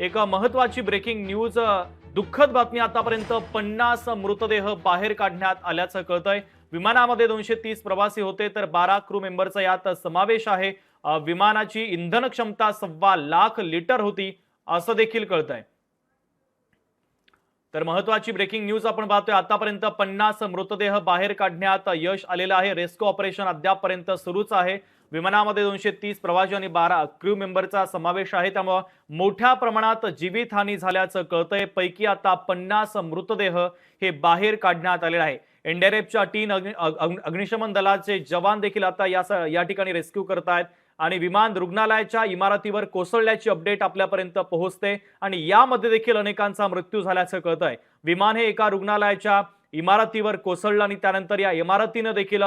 एक महत्त्वाची breaking news दुःखद बातमी आतापर्यंत 50 मृतदेह बाहेर काढण्यात आल्याचं कळतंय। विमानामध्ये 230 प्रवासी होते तर 12 क्रू मेंबरचा यात समावेश आहे। विमानाची इंधन क्षमता 1.25 लाख लिटर होती असं देखील कळतंय। तर महत्त्वाची ब्रेकिंग न्यूज आपण पाहतोय। आतापर्यंत 50 मृतदेह बाहेर काढण्यात यश आलेलं आहे। रेस्क्यू ऑपरेशन अद्यापपर्यंत सुरूच आहे। विमानामध्ये 230 प्रवासी आणि 12 क्रू मेंबरचा समावेश आहे, त्यामुळे मोठ्या प्रमाणात जीवितहानी झाल्याचं कळतंय। पैकी आता 50 मृतदेह हे बाहेर काढण्यात आलेले आहे। एनडीआरएफच्या 3 अग्निशमन दलाचे जवान देखील आता या ठिकाणी रेस्क्यू करतायत आणि विमान रुग्णालयाच्या इमारतीवर कोसळल्याची अपडेट आपल्यापर्यंत पोहोचते आणि यामध्ये देखील अनेकांचा मृत्यू झाल्याचं कळतंय। विमान हे एका रुग्णालयाच्या इमारतीवर कोसळलं आणि त्यानंतर या इमारतीने देखील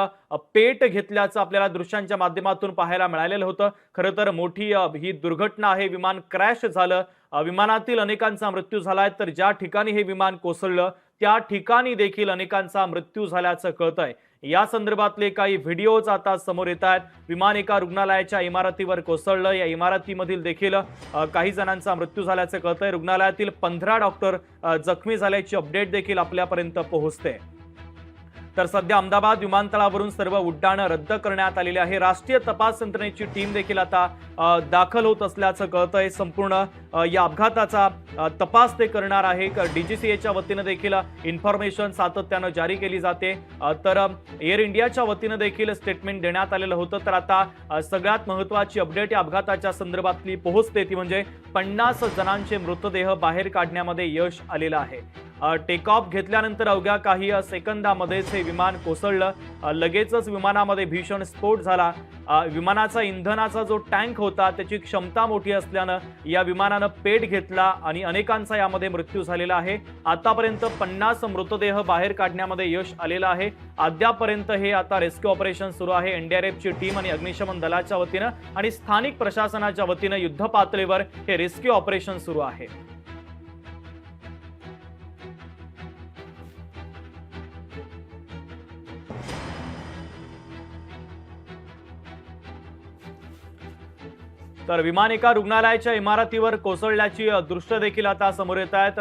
पेट घेतल्याचं आपल्याला दृश्यांच्या माध्यमातून पाहायला मिळालेलं होतं। खरं तर मोठी ही दुर्घटना आहे। विमान क्रॅश झालं, विमानातील अनेकांचा मृत्यू झालाय, तर ज्या ठिकाणी हे विमान कोसळलं त्या ठिकाणी देखील अनेकांचा मृत्यू झाल्याचं कळतंय। या संदर्भातले काही व्हिडिओज आता समोर येत आहेत। विमान एका रुग्णालयाच्या इमारतीवर कोसळलं, या इमारतीमधील देखील काही जणांचा मृत्यू झाल्याचं कळतंय। रुग्णालयातील 15 डॉक्टर जखमी झाल्याची अपडेट देखील आपल्यापर्यंत पोहोचते। तर सध्या अहमदाबाद विमानतळावरून सर्व उड्डाणं रद्द करण्यात आलेली आहे। राष्ट्रीय तपास यंत्रणेची टीम देखील आता दाखल होत असल्याचं कळतंय। संपूर्ण या अपघाताचा तपास ते करणार आहे। डीजीसीएच्या वतीने देखील इन्फॉर्मेशन सातत्यानं जारी केली जाते। तर एअर इंडियाच्या वतीने देखील स्टेटमेंट देण्यात आलेलं होतं। तर आता सगळ्यात महत्त्वाची अपडेट या अपघाताच्या संदर्भातली पोहोचते ती म्हणजे 50 जणांचे मृतदेह बाहेर काढण्यामध्ये यश आलेलं आहे। टेक ऑफ घेतल्यानंतर अवघ्या काही सेकंदामध्येच हे विमान कोसळलं। लगेचच विमानामध्ये भीषण स्फोट झाला। विमानाचा इंधनाचा जो टँक होता त्याची क्षमता मोठी असल्यानं या विमानानं पेट घेतला आणि अनेकांचा यामध्ये मृत्यू झालेला आहे। आतापर्यंत 50 मृतदेह बाहेर काढण्यामध्ये यश आलेलं आहे। अद्यापर्यंत हे आता रेस्क्यू ऑपरेशन सुरू आहे। एनडीआरएफची टीम आणि अग्निशमन दलाच्या वतीनं आणि स्थानिक प्रशासनाच्या वतीनं युद्ध पातळीवर हे रेस्क्यू ऑपरेशन सुरू आहे। तर विमान एका रुग्णालयाच्या इमारतीवर कोसळल्याची दृश्य देखील आता समोर येत आहेत।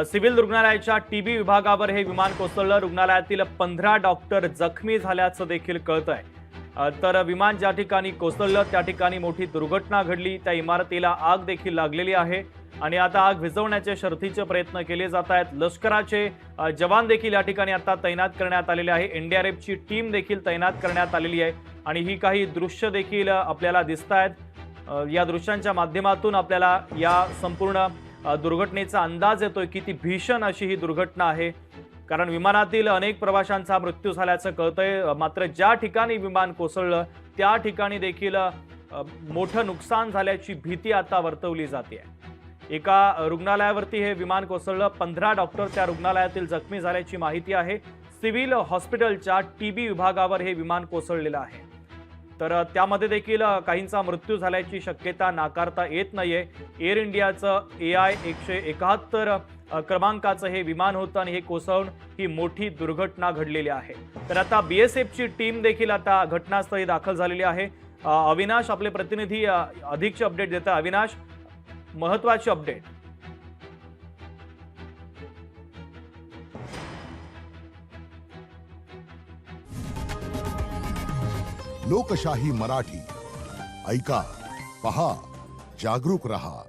सिव्हिल रुग्णालयाच्या टीबी विभागावर हे विमान कोसळलं। रुग्णालयातील 15 डॉक्टर जखमी झाल्याचं देखील कळतंय। तर विमान ज्या ठिकाणी कोसळलं त्या ठिकाणी मोठी दुर्घटना घडली। त्या इमारतीला आग देखील लागलेली आहे आणि आता आग विझवण्याचे शर्थीचे प्रयत्न केले जात आहेत। लष्कराचे जवान देखील या ठिकाणी आता तैनात करण्यात आलेले आहे। एनडीआरएफची टीम देखील तैनात करण्यात आलेली आहे आणि ही काही दृश्य देखील आपल्याला दिसत आहेत। या दृश्यांच्या माध्यमातून आपल्याला या संपूर्ण दुर्घटनेचा अंदाज येतोय किती भीषण अशी ही दुर्घटना आहे। कारण विमानातील अनेक प्रवाशांचा मृत्यू झाल्याचं कळतंय, मात्र ज्या ठिकाणी विमान कोसळलं त्या ठिकाणी देखील मोठं नुकसान झाल्याची भीती आता वर्तवली जाते। एका रुग्णालयावरती हे विमान कोसळलं, 15 डॉक्टर त्या रुग्णालयातील जखमी झाल्याची माहिती आहे। सिव्हिल हॉस्पिटलच्या टीबी विभागावर हे विमान कोसळलेलं आहे। तर त्यामध्ये देखील काहींचा मृत्यू झाल्याची शक्यता नाकारता येत नाहीये। एअर इंडियाचं AI 171 क्रमांकाचं हे विमान होतं आणि हे कोसळून ही मोठी दुर्घटना घडलेली आहे। तर आता BSFची टीम देखील आता घटनास्थळी दाखल झालेली आहे। अविनाश आपले प्रतिनिधी अधिकची अपडेट देतात। अविनाश, महत्त्वाची अपडेट। लोकशाही मराठी ऐका, पहा, जागरूक रहा।